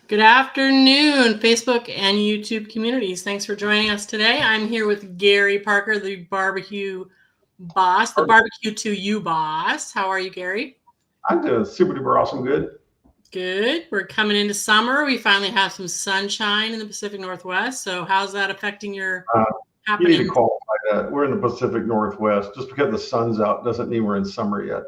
Good afternoon, Facebook and YouTube communities. Thanks for joining us today. I'm here with Gary Parker, the barbecue boss, the BBQ2U boss. How are you, Gary? I'm doing super duper awesome good. Good. We're coming into summer. We finally have some sunshine in the Pacific Northwest. So how's that affecting your Uh, you need to happenings? qualify that. We're in the Pacific Northwest. Just because the sun's out doesn't mean we're in summer yet.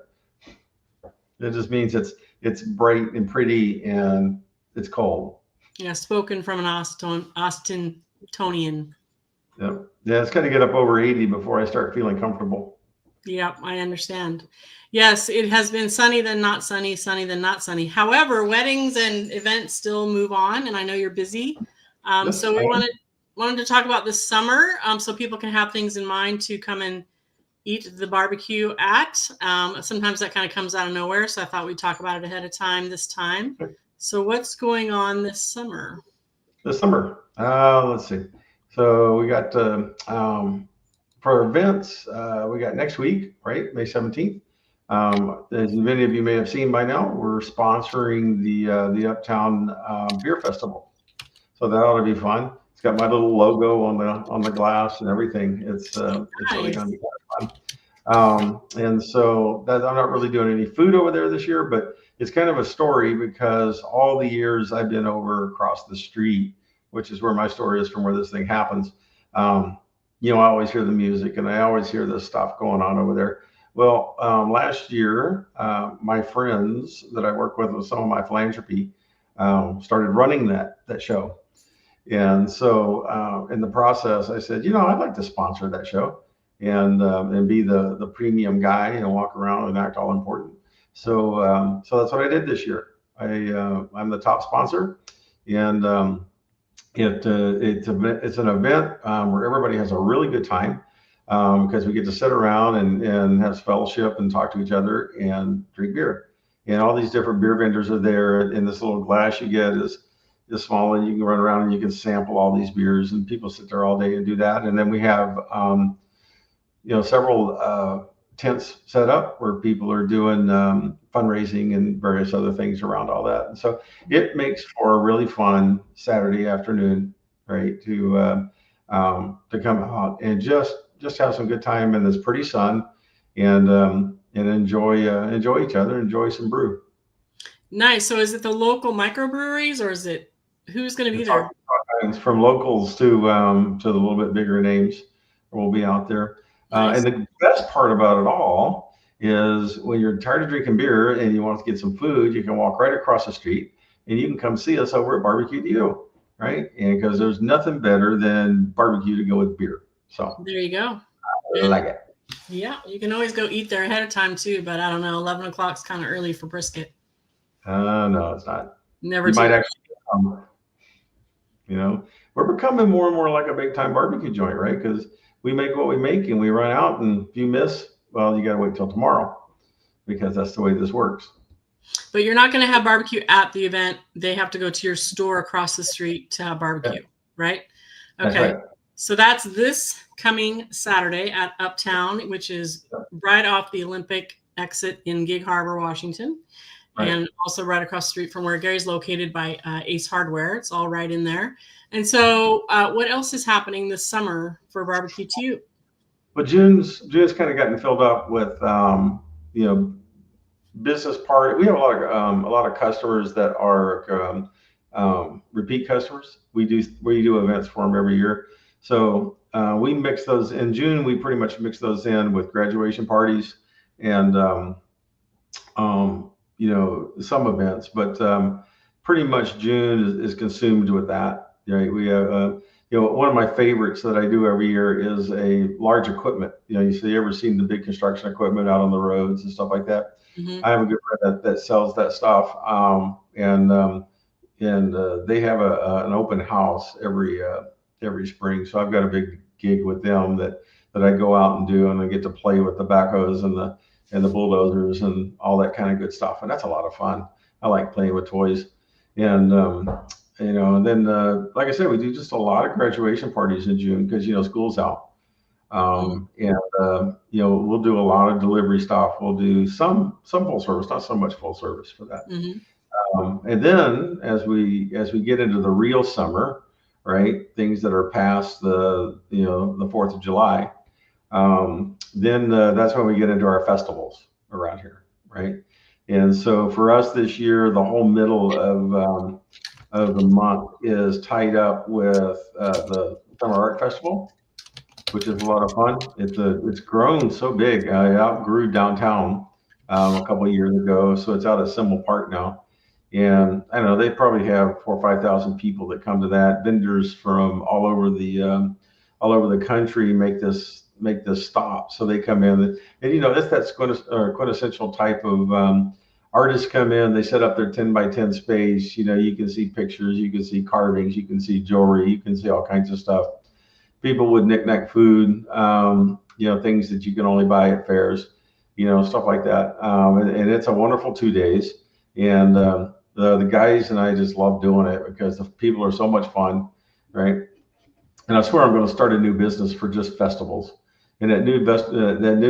It just means it's bright and pretty and it's cold. Yeah, spoken from an Austintonian. Yep. Yeah, it's got to get up over 80 before I start feeling comfortable. Yep, I understand. Yes, it has been sunny, then not sunny, sunny, then not sunny. However, weddings and events still move on, and I know you're busy. Yes, So we wanted to talk about this summer, so people can have things in mind to come and eat the barbecue at. Sometimes that kind of comes out of nowhere, so I thought we'd talk about it ahead of time this time. So what's going on this summer? this summer. Let's see. So we got for events, we got next week, right? May 17th. As many of you may have seen by now, we're sponsoring the Uptown Beer Festival. So that ought to be fun. It's got my little logo on the glass and everything. It's really going to be kind of fun. And so that I'm not really doing any food over there this year, but it's kind of a story because all the years I've been over across the street, which is where my store is from where this thing happens. I always hear the music and I always hear this stuff going on over there. Well, last year, my friends that I work with some of my philanthropy started running that show. And so in the process, I said, I'd like to sponsor that show and be the premium guy and walk around and act all important. So that's what I did this year. I'm the top sponsor, and it's an event where everybody has a really good time because we get to sit around and have fellowship and talk to each other and drink beer. And all these different beer vendors are there. And this little glass you get is small, and you can run around and you can sample all these beers. And people sit there all day and do that. And then we have several tents set up where people are doing fundraising and various other things around all that. And so it makes for a really fun Saturday afternoon, right? To come out and just have some good time in this pretty sun and enjoy each other, enjoy some brew. Nice. So is it the local microbreweries or is it who's going to be It's there? from locals to the little bit bigger names will be out there. Nice. And the best part about it all is when you're tired of drinking beer and you want to get some food, you can walk right across the street and you can come see us over at BBQ2U, right? And because there's nothing better than barbecue to go with beer. So there you go. I like it. Yeah, you can always go eat there ahead of time too, but I don't know, 11 o'clock's kind of early for brisket. No, it's not. Never. You might actually come. We're becoming more and more like a big time barbecue joint, right? Because we make what we make and we run out, and if you miss, well, you got to wait till tomorrow because that's the way this works. But you're not going to have barbecue at the event. They have to go to your store across the street to have barbecue, right? Okay. That's right. So that's this coming Saturday at Uptown, which is right off the Olympic exit in Gig Harbor, Washington. Right. And also right across the street from where Gary's located by Ace Hardware. It's all right in there. And so what else is happening this summer for BBQ2U? Well, June's kind of gotten filled up with, business part. We have a lot of customers that are repeat customers. We do events for them every year. So we mix those in June. We pretty much mix those in with graduation parties and, some events, but pretty much June is consumed with that. Right? We have, one of my favorites that I do every year is a large equipment. You ever seen the big construction equipment out on the roads and stuff like that? Mm-hmm. I have a good friend that sells that stuff, and they have an open house every spring. So I've got a big gig with them that I go out and do, and I get to play with the backhoes and the bulldozers and all that kind of good stuff. And that's a lot of fun. I like playing with toys. And, and then, like I said, we do just a lot of graduation parties in June because, school's out. And, we'll do a lot of delivery stuff. We'll do some full service, not so much full service for that. Mm-hmm. And then as we get into the real summer, right, things that are past the 4th of July, then that's when we get into our festivals around here, right? And so for us this year, the whole middle of the month is tied up with the Summer Art Festival, which is a lot of fun. It's grown so big. I outgrew downtown a couple of years ago, so it's out at Symbol Park now. And I don't know, they probably have 4 or 5 thousand people that come to that. Vendors from all over the country make this stop. So they come in, and that's quintessential type of artists come in. They set up their 10 by 10 space. You can see pictures, you can see carvings, you can see jewelry, you can see all kinds of stuff. People with knickknack food, things that you can only buy at fairs, stuff like that. And it's a wonderful 2 days. And the guys and I just love doing it because the people are so much fun, right? And I swear I'm going to start a new business for just festivals. And that new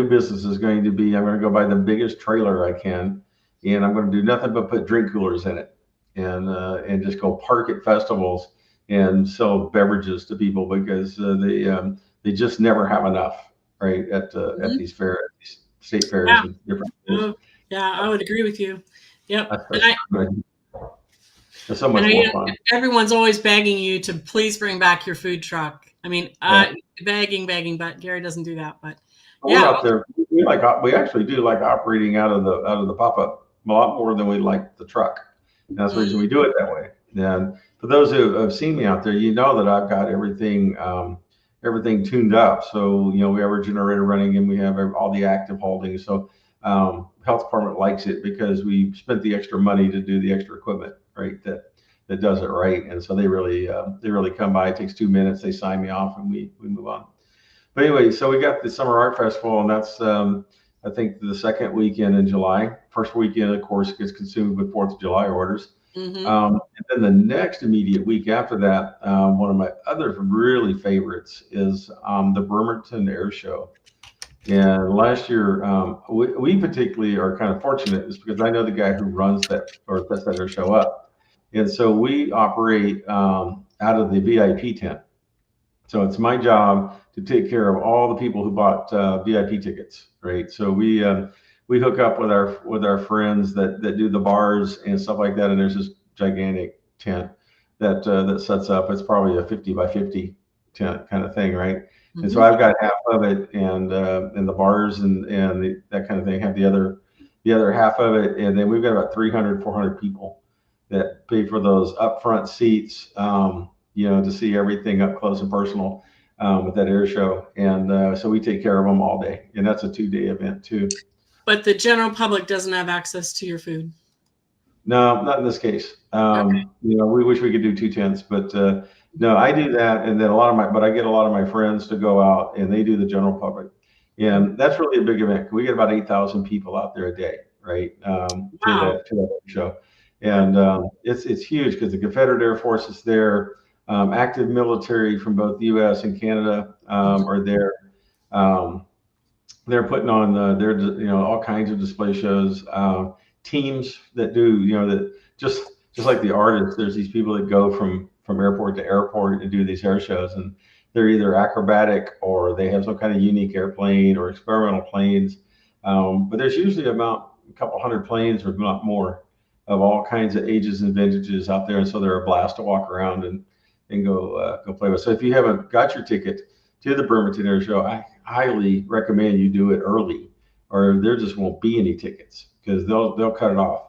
business is going to be, I'm going to go buy the biggest trailer I can, and I'm going to do nothing but put drink coolers in it, and just go park at festivals and sell beverages to people because they just never have enough, right? At these fairs, these state fairs, Yeah. and different. Yeah, I would agree with you. Yep. It's so much more fun. Everyone's always begging you to please bring back your food truck. I mean, begging, but Gary doesn't do that. But we're out there. We actually do like operating out of the pop-up a lot more than we like the truck. And that's the reason we do it that way. And for those who have seen me out there, that I've got everything tuned up. So we have our generator running, and we have all the active holdings. So health department likes it because we spent the extra money to do the extra equipment, right? That does it right. And so they really come by. It takes 2 minutes. They sign me off, and we move on. But anyway, so we got the Summer Art Festival, and that's I think the second weekend in July. First weekend, of course, gets consumed with 4th of July orders. Mm-hmm. And then the next immediate week after that, one of my other really favorites is the Bremerton Air Show. And last year, we particularly are kind of fortunate, is because I know the guy who runs that or sets that air show up. And so we operate out of the VIP tent. So it's my job to take care of all the people who bought VIP tickets, right? So we hook up with our friends that do the bars and stuff like that. And there's this gigantic tent that sets up. It's probably a 50 by 50 tent kind of thing, right? Mm-hmm. And so I've got half of it, and the bars and that kind of thing have the other half of it. And then we've got about 300, 400 people that pay for those upfront seats, to see everything up close and personal with that air show. And so we take care of them all day. And that's a 2-day event too. But the general public doesn't have access to your food. No, not in this case. Okay. We wish we could do 2 tents, but no, I do that. And then I get a lot of my friends to go out, and they do the general public. And that's really a big event. We get about 8,000 people out there a day, right? To that show. And it's huge because the Confederate Air Force is there. Active military from both the U.S. and Canada are there. They're putting on all kinds of display shows. Teams that do that just like the artists. There's these people that go from airport to airport and do these air shows, and they're either acrobatic or they have some kind of unique airplane or experimental planes. But there's usually about a couple hundred planes, or not more, of all kinds of ages and vintages out there, and so they're a blast to walk around and go play with. So if you haven't got your ticket to the Bremerton Air Show, I highly recommend you do it early, or there just won't be any tickets because they'll cut it off.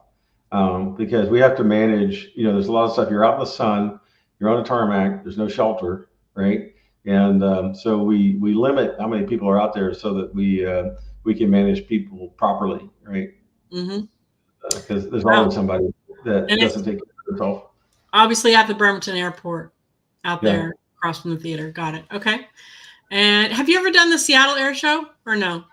Because we have to manage. There's a lot of stuff. You're out in the sun, you're on a tarmac, there's no shelter, right? And so we limit how many people are out there so that we can manage people properly, right? Mm-hmm. Because there's always somebody that doesn't take care of themselves. Obviously at the Bremerton Airport out there across from the theater. Got it. Okay. And have you ever done the Seattle Air Show or no?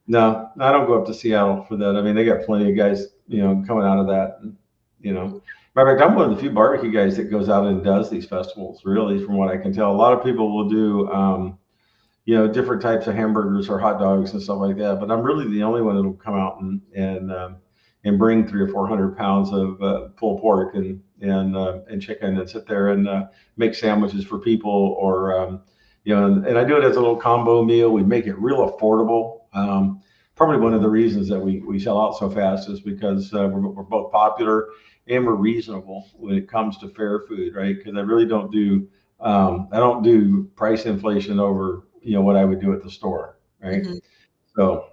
No, I don't go up to Seattle for that. I mean, they got plenty of guys, coming out of that. And, matter of fact, I'm one of the few barbecue guys that goes out and does these festivals, really, from what I can tell. A lot of people will do, different types of hamburgers or hot dogs and stuff like that. But I'm really the only one that'll come out and and bring 300 or 400 pounds of pulled pork and chicken and sit there and make sandwiches for people, or and I do it as a little combo meal. We make it real affordable. Probably one of the reasons that we sell out so fast is because we're both popular and we're reasonable when it comes to fair food, right? Because I really don't do I don't do price inflation over what I would do at the store, right? Mm-hmm. So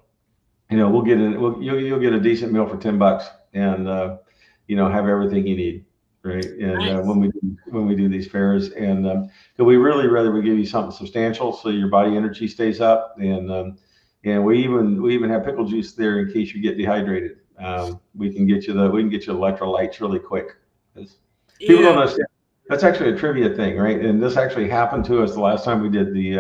we'll get it. You'll get a decent meal for $10, and have everything you need, right? And nice. When we do these fairs, and we really rather we give you something substantial so your body energy stays up, and we even have pickle juice there in case you get dehydrated. We can get you electrolytes really quick. People don't understand. That's actually a trivia thing, right? And this actually happened to us the last time we did the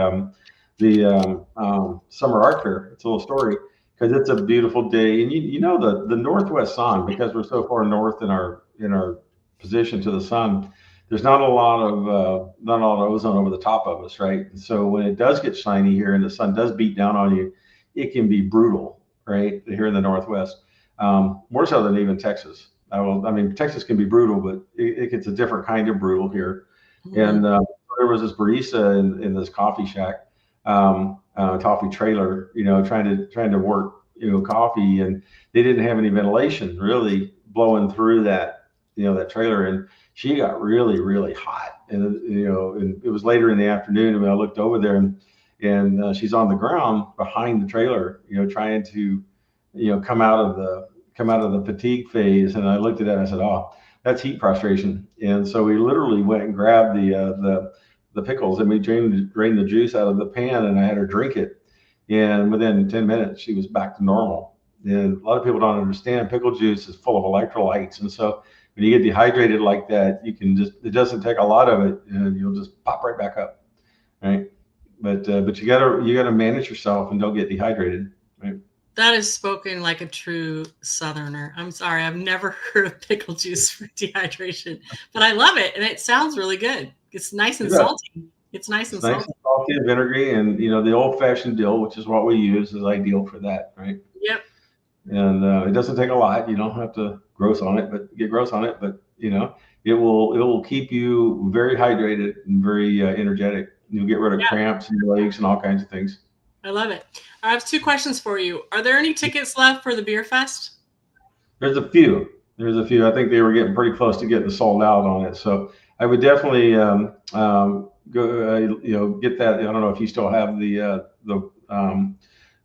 summer art fair. It's a little story because it's a beautiful day, and the northwest sun, because we're so far north in our position to the sun. There's not a lot of ozone over the top of us, right? And so when it does get shiny here and the sun does beat down on you, it can be brutal, right? Here in the northwest, more so than even Texas. Texas can be brutal, but it's a different kind of brutal here. Mm-hmm. And there was this barista in this coffee shack, coffee trailer, trying to work, coffee, and they didn't have any ventilation really blowing through that trailer, and she got really, really hot, and and it was later in the afternoon, and I looked over there, and she's on the ground behind the trailer, trying to, come out of the fatigue phase. And I looked at that and I said, oh, that's heat prostration. And so we literally went and grabbed the pickles, and we drained the juice out of the pan, and I had her drink it. And within 10 minutes, she was back to normal. And a lot of people don't understand pickle juice is full of electrolytes. And so when you get dehydrated like that, it doesn't take a lot of it, and you'll just pop right back up, right? But you gotta manage yourself and don't get dehydrated, right? That is spoken like a true Southerner. I'm sorry, I've never heard of pickle juice for dehydration, but I love it, and it sounds really good. It's nice and salty. It's nice and salty and vinegary, and the old-fashioned dill, which is what we use, is ideal for that, right? Yep. And it doesn't take a lot. You don't have to get gross on it, but it will keep you very hydrated and very energetic. You'll get rid of cramps in your legs and all kinds of things. I love it. I have 2 questions for you. Are there any tickets left for the beer fest? There's a few. I think they were getting pretty close to getting sold out on it. So I would definitely go. Get that. I don't know if you still have the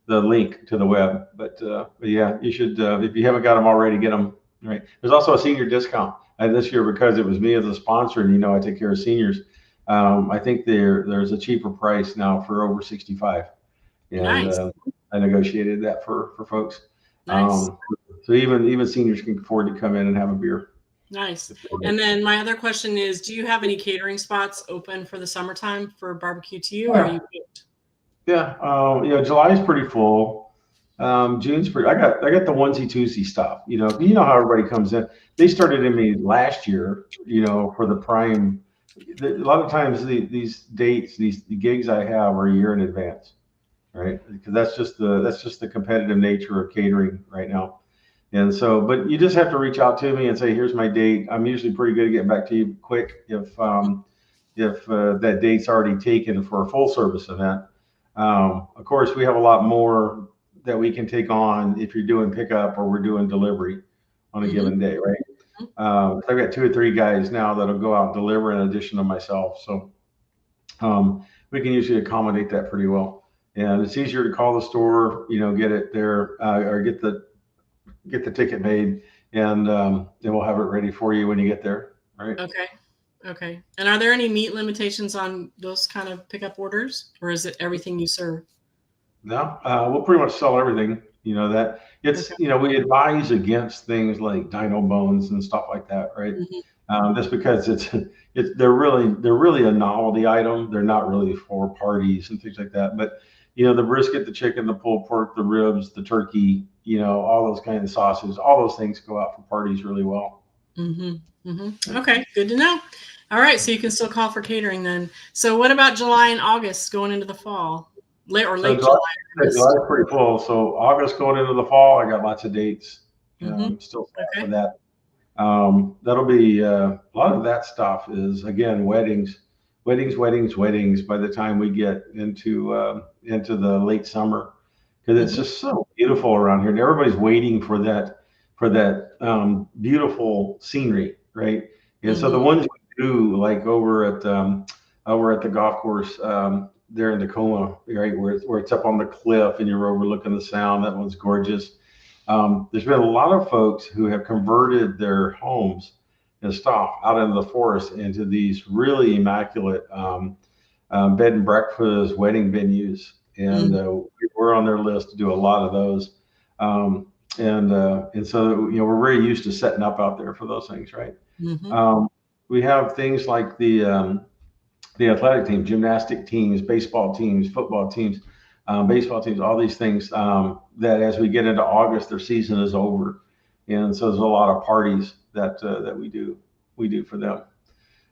link to the web, but yeah, you should. If you haven't got them already, get them. Right. There's also a senior discount this year because it was me as a sponsor, and I take care of seniors. I think there's a cheaper price now for over 65. And nice. I negotiated that for folks. Nice. So even seniors can afford to come in and have a beer. Nice. And then my other question is, do you have any catering spots open for the summertime for BBQ2U, or are you booked? Yeah. July is pretty full. June's pretty. I got the onesie twosie stuff. You know how everybody comes in. They started in me last year. For the prime. A lot of times these dates, the gigs I have are a year in advance. Right, because that's just the competitive nature of catering right now, and so. But you just have to reach out to me and say, "Here's my date." I'm usually pretty good at getting back to you quick if that date's already taken for a full service event. Of course, we have a lot more that we can take on if you're doing pickup or we're doing delivery on a given day, right? I've got 2 or 3 guys now that'll go out and deliver in addition to myself, so we can usually accommodate that pretty well. And it's easier to call the store, get it there, or get the ticket made, and then we'll have it ready for you when you get there. Right. Okay. And are there any meat limitations on those kind of pickup orders, or is it everything you serve? No, we'll pretty much sell everything. That it's we advise against things like dino bones and stuff like that, right? Mm-hmm. Just because they're really a novelty item. They're not really for parties and things like that, but. The brisket, the chicken, the pulled pork, the ribs, the turkey, all those kinds of sauces, all those things go out for parties really well. Mm-hmm. Mm-hmm. Okay, good to know. All right, so you can still call for catering then. So what about July and August going into the fall? Late July? July's pretty full. So August going into the fall, I got lots of dates. Still for that. That'll be a lot of that stuff is again weddings. By the time we get into the late summer, because it's just so beautiful around here, and everybody's waiting for that beautiful scenery, right? And so the ones we do, like over at the golf course there in Tacoma, right, where it's up on the cliff and you're overlooking the sound. That one's gorgeous. There's been a lot of folks who have converted their homes and stuff out into the forest into these really immaculate bed and breakfast wedding venues, and we're on their list to do a lot of those. And so we're very used to setting up out there for those things, right? We have things like the athletic team, gymnastic teams, baseball teams, football teams, baseball teams, all these things that as we get into August, their season is over. And so there's a lot of parties that we do for them,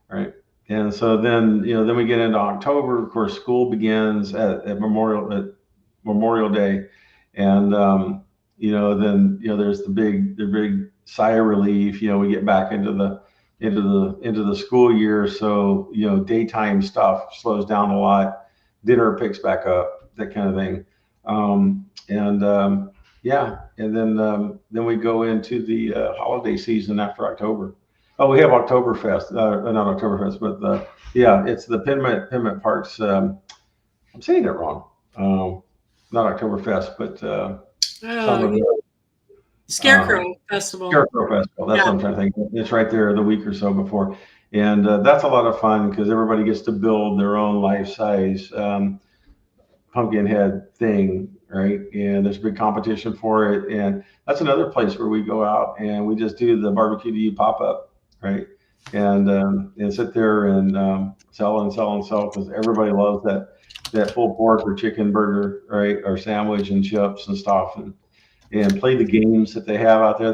right? And so then we get into October. Of course, school begins at Memorial Day, and then there's the big sigh of relief. We get back into the school year, so daytime stuff slows down a lot. Dinner picks back up, that kind of thing, and then we go into the holiday season after October. Oh, we have Oktoberfest, not Oktoberfest, but it's the Pinmet Parks. I'm saying it wrong. Not Oktoberfest, but Scarecrow Festival. Scarecrow Festival. That's what I'm trying to think. It's right there the week or so before, and that's a lot of fun because everybody gets to build their own life-size pumpkin head thing, right? And there's a big competition for it, and that's another place where we go out and we just do the BBQ2U pop-up, right? And sit there and sell because everybody loves that pulled pork or chicken burger, right, or sandwich and chips and stuff, and play the games that they have out there.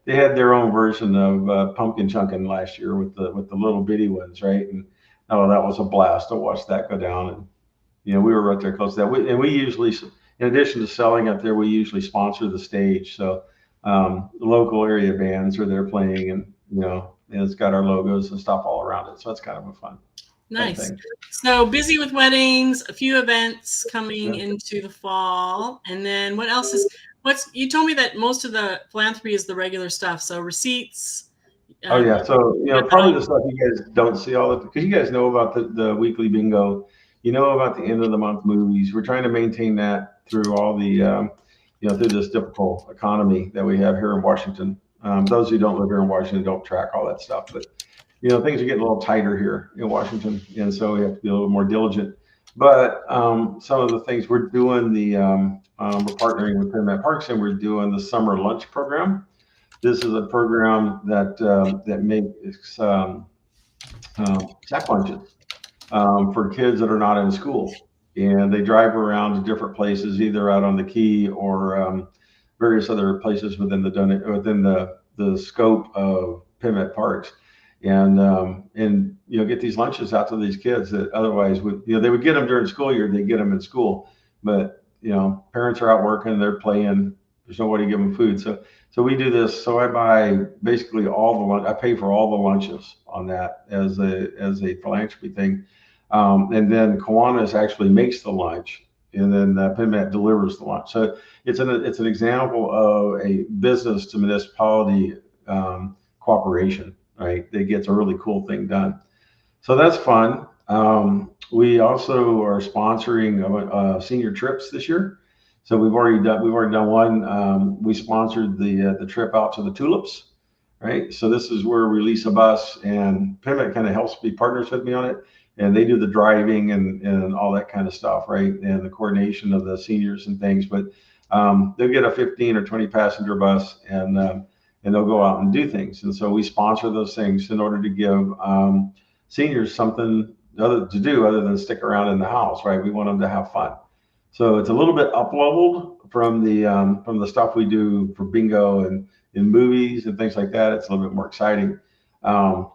They had their own version of pumpkin chunking last year with the little bitty ones, right? And that was a blast to watch that go down. And we were right there close to that. We usually, in addition to selling up there, we usually sponsor the stage. So the local area bands are there playing, and and it's got our logos and stuff all around it. So it's kind of a fun. Nice. So busy with weddings, a few events coming into the fall, and then what else is? You told me that most of the philanthropy is the regular stuff. So receipts. So probably the stuff you guys don't see all because you guys know about the weekly bingo. You know about the end of the month movies. We're trying to maintain that through all the through this difficult economy that we have here in Washington. Those who don't live here in Washington don't track all that stuff, but things are getting a little tighter here in Washington, and so we have to be a little more diligent. But some of the things we're doing, we're partnering with Pinmet Parks, and we're doing the summer lunch program. This is a program that makes sack lunches for kids that are not in school, and they drive around to different places, either out on the Key or various other places within the scope of Pinmet Parks, and get these lunches out to these kids that otherwise they would get them during school year. They get them in school, but parents are out working, they're playing. There's nobody to give them food, so we do this. So I buy basically I pay for all the lunches on that as a philanthropy thing, and then Kiwanis actually makes the lunch, and then Pinmet delivers the lunch. So it's an example of a business to municipality cooperation, right? That gets a really cool thing done. So that's fun. We also are sponsoring senior trips this year. So we've already done one. We sponsored the trip out to the Tulips, right? So this is where we lease a bus, and Pinmet kind of helps be partners with me on it, and they do the driving and all that kind of stuff, right? And the coordination of the seniors and things. But they'll get a 15 or 20 passenger bus, and they'll go out and do things. And so we sponsor those things in order to give seniors something to do other than stick around in the house, right? We want them to have fun. So it's a little bit up-leveled from the stuff we do for bingo and in movies and things like that. It's a little bit more exciting, and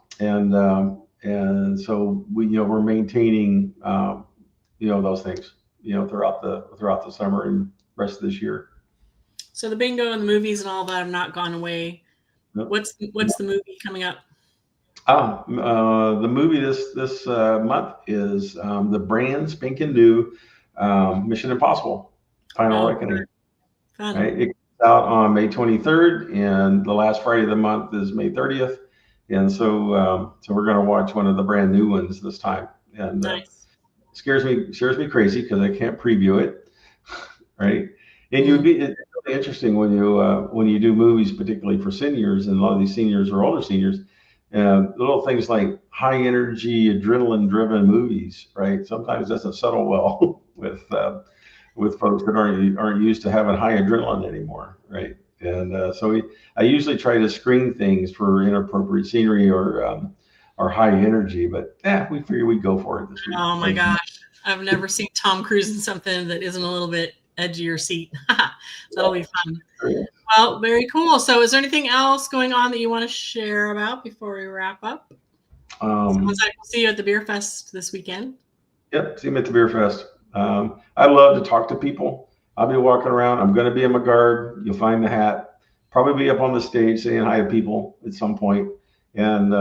so we're maintaining those things throughout the summer and rest of this year. So the bingo and the movies and all that have not gone away. Nope. What's the movie coming up? The movie this month is the brand spanking new Mission Impossible: Final Reckoning. Fun. Right? It comes out on May 23rd, and the last Friday of the month is May 30th. And so we're going to watch one of the brand new ones this time, and nice. Scares me crazy because I can't preview it, right? And it's really interesting when you do movies, particularly for seniors, and a lot of these seniors are older seniors. Little things like high energy, adrenaline driven movies, right? Sometimes doesn't settle well with folks that aren't used to having high adrenaline anymore, right? And I usually try to screen things for inappropriate scenery or high energy, but we figure we'd go for it this week. Oh my gosh, I've never seen Tom Cruise in something that isn't a little bit edgier seat. That'll be fun. Well, very cool. So is there anything else going on that you want to share about before we wrap up? Sounds like we'll see you at the Beer Fest this weekend. Yep, see me at the Beer Fest. I love to talk to people. I'll be walking around. I'm going to be in my guard. You'll find the hat. Probably be up on the stage saying hi to people at some point. And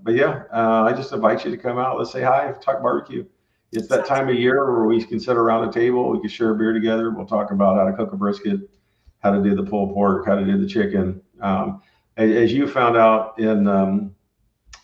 but yeah, I just invite you to come out. Let's say hi, talk barbecue. It's that time of year where we can sit around a table. We can share a beer together. We'll talk about how to cook a brisket, how to do the pulled pork, how to do the chicken. As you found out in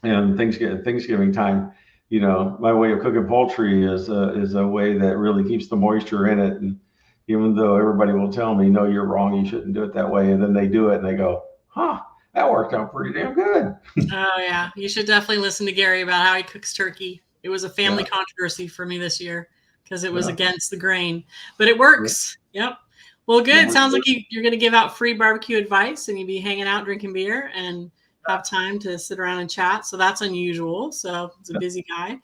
Thanksgiving time, you know, my way of cooking poultry is a way that really keeps the moisture in it. And even though everybody will tell me, no, you're wrong, you shouldn't do it that way, and then they do it and they go, huh, that worked out pretty damn good. Oh yeah, you should definitely listen to Gary about how he cooks turkey. It was a family controversy for me this year because it was against the grain, but it works. Yep. Well, good. Sounds like you're going to give out free barbecue advice, and you'll be hanging out, drinking beer, and have time to sit around and chat. So that's unusual. So it's a busy guy.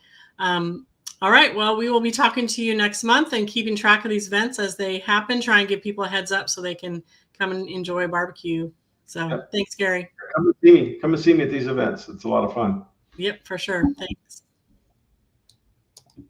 All right. Well, we will be talking to you next month and keeping track of these events as they happen. Try and give people a heads up so they can come and enjoy barbecue. So thanks, Gary. Come and see me at these events. It's a lot of fun. Yep, for sure. Thanks.